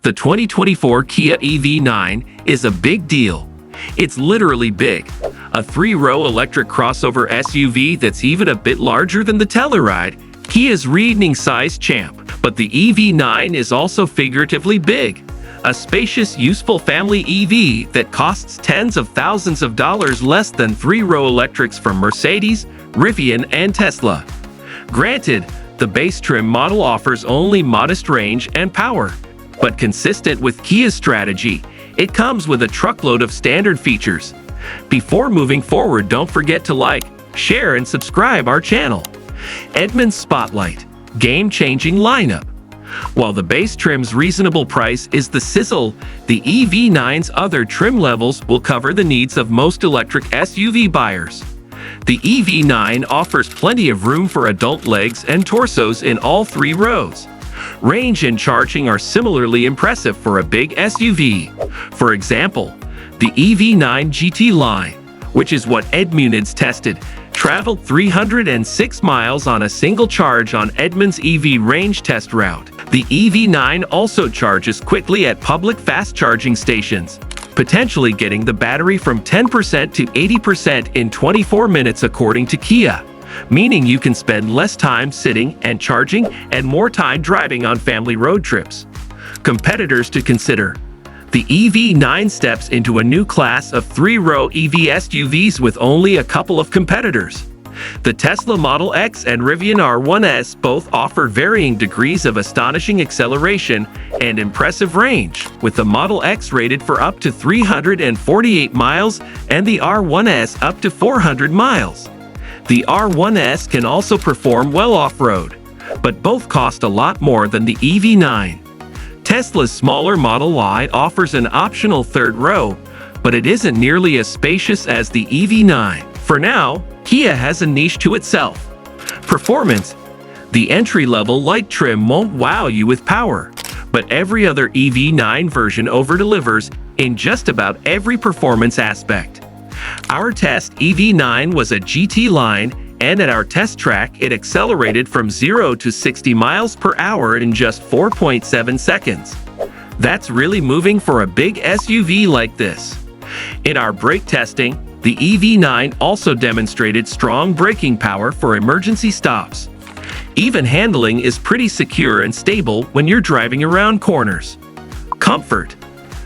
The 2024 Kia EV9 is a big deal. It's literally big. A three-row electric crossover SUV that's even a bit larger than the Telluride, Kia's reigning-size champ. But the EV9 is also figuratively big. A spacious, useful family EV that costs tens of thousands of dollars less than three-row electrics from Mercedes, Rivian, and Tesla. Granted, the base trim model offers only modest range and power. But consistent with Kia's strategy, it comes with a truckload of standard features. Before moving forward, don't forget to like, share, and subscribe our channel. Edmunds Spotlight, game-changing lineup. While the base trim's reasonable price is the sizzle, the EV9's other trim levels will cover the needs of most electric SUV buyers. The EV9 offers plenty of room for adult legs and torsos in all three rows. Range and charging are similarly impressive for a big SUV. For example, the EV9 GT line, which is what Edmunds tested, traveled 306 miles on a single charge on Edmunds EV range test route. The EV9 also charges quickly at public fast charging stations, potentially getting the battery from 10% to 80% in 24 minutes according to Kia, meaning you can spend less time sitting and charging and more time driving on family road trips. Competitors to consider. The EV9 steps into a new class of three-row EV SUVs with only a couple of competitors. The Tesla Model X and Rivian R1S both offer varying degrees of astonishing acceleration and impressive range, with the Model X rated for up to 348 miles and the R1S up to 400 miles. The R1S can also perform well off-road, but both cost a lot more than the EV9. Tesla's smaller Model Y offers an optional third row, but it isn't nearly as spacious as the EV9. For now, Kia has a niche to itself. Performance. The entry-level light trim won't wow you with power, but every other EV9 version over-delivers in just about every performance aspect. Our test EV9 was a GT line, and at our test track it accelerated from 0 to 60 miles per hour in just 4.7 seconds. That's really moving for a big SUV like this. In our brake testing, the EV9 also demonstrated strong braking power for emergency stops. Even handling is pretty secure and stable when you're driving around corners. Comfort.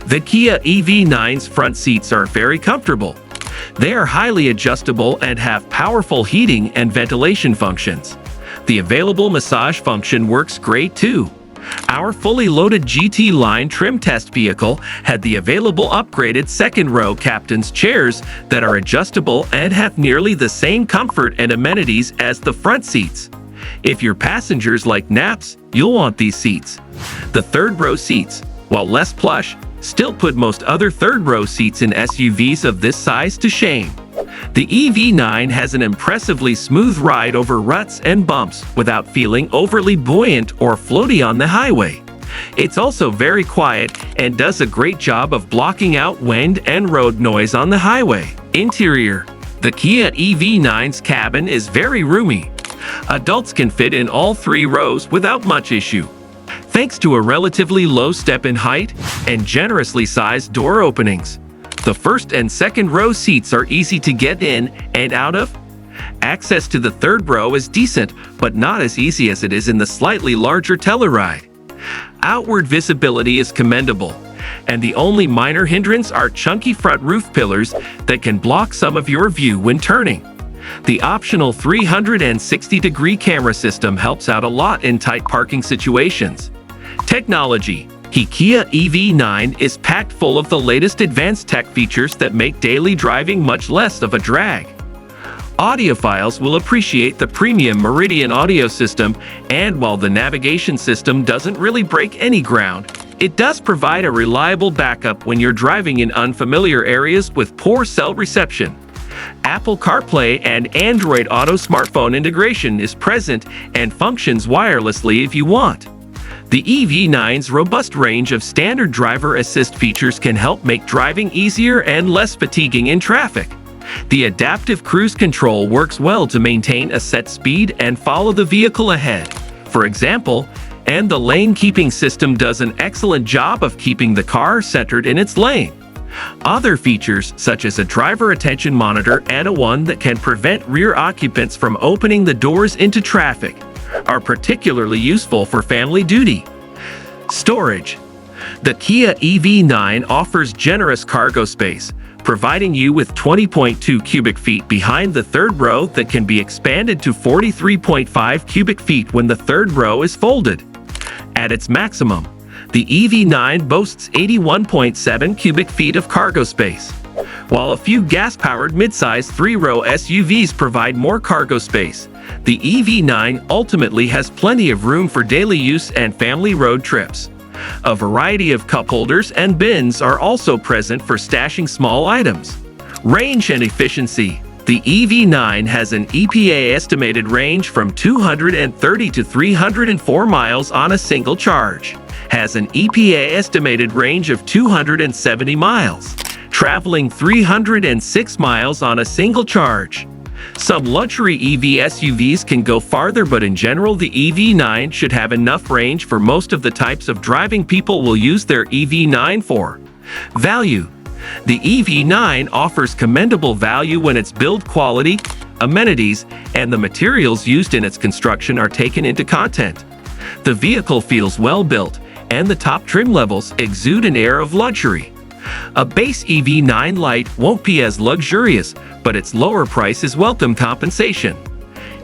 The Kia EV9's front seats are very comfortable. They are highly adjustable and have powerful heating and ventilation functions. The available massage function works great too. Our fully loaded GT line trim test vehicle had the available upgraded second-row captain's chairs that are adjustable and have nearly the same comfort and amenities as the front seats. If your passengers like naps, you'll want these seats. The third-row seats, while less plush, still put most other third-row seats in SUVs of this size to shame. The EV9 has an impressively smooth ride over ruts and bumps without feeling overly buoyant or floaty on the highway. It's also very quiet and does a great job of blocking out wind and road noise on the highway. Interior. The Kia EV9's cabin is very roomy. Adults can fit in all three rows without much issue, thanks to a relatively low step in height and generously sized door openings. The first and second row seats are easy to get in and out of. Access to the third row is decent, but not as easy as it is in the slightly larger Telluride. Outward visibility is commendable, and the only minor hindrance are chunky front roof pillars that can block some of your view when turning. The optional 360-degree camera system helps out a lot in tight parking situations. Technology. The Kia EV9 is packed full of the latest advanced tech features that make daily driving much less of a drag. Audiophiles will appreciate the premium Meridian audio system, and while the navigation system doesn't really break any ground, it does provide a reliable backup when you're driving in unfamiliar areas with poor cell reception. Apple CarPlay and Android Auto smartphone integration is present and functions wirelessly if you want. The EV9's robust range of standard driver assist features can help make driving easier and less fatiguing in traffic. The adaptive cruise control works well to maintain a set speed and follow the vehicle ahead. For example, And the lane keeping system does an excellent job of keeping the car centered in its lane. Other features, such as a driver attention monitor and a one that can prevent rear occupants from opening the doors into traffic, are particularly useful for family duty. Storage. The Kia EV9 offers generous cargo space, providing you with 20.2 cubic feet behind the third row that can be expanded to 43.5 cubic feet when the third row is folded. At its maximum, the EV9 boasts 81.7 cubic feet of cargo space. While a few gas-powered midsize three-row SUVs provide more cargo space, the EV9 ultimately has plenty of room for daily use and family road trips. A variety of cup holders and bins are also present for stashing small items. Range and efficiency. The EV9 has an EPA estimated range from 230 to 304 miles on a single charge. Has an EPA estimated range of 270 miles, traveling 306 miles on a single charge. Some luxury EV SUVs can go farther, but in general the EV9 should have enough range for most of the types of driving people will use their EV9 for. Value. The EV9 offers commendable value when its build quality, amenities, and the materials used in its construction are taken into content. The vehicle feels well built, and the top trim levels exude an air of luxury. A base EV9 Lite won't be as luxurious, but its lower price is welcome compensation.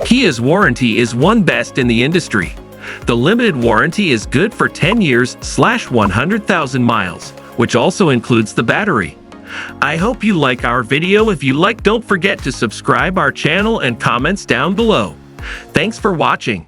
Kia's warranty is one best in the industry. The limited warranty is good for 10 years/100,000 miles, which also includes the battery. I hope you like our video. If you like, don't forget to subscribe our channel and comments down below. Thanks for watching.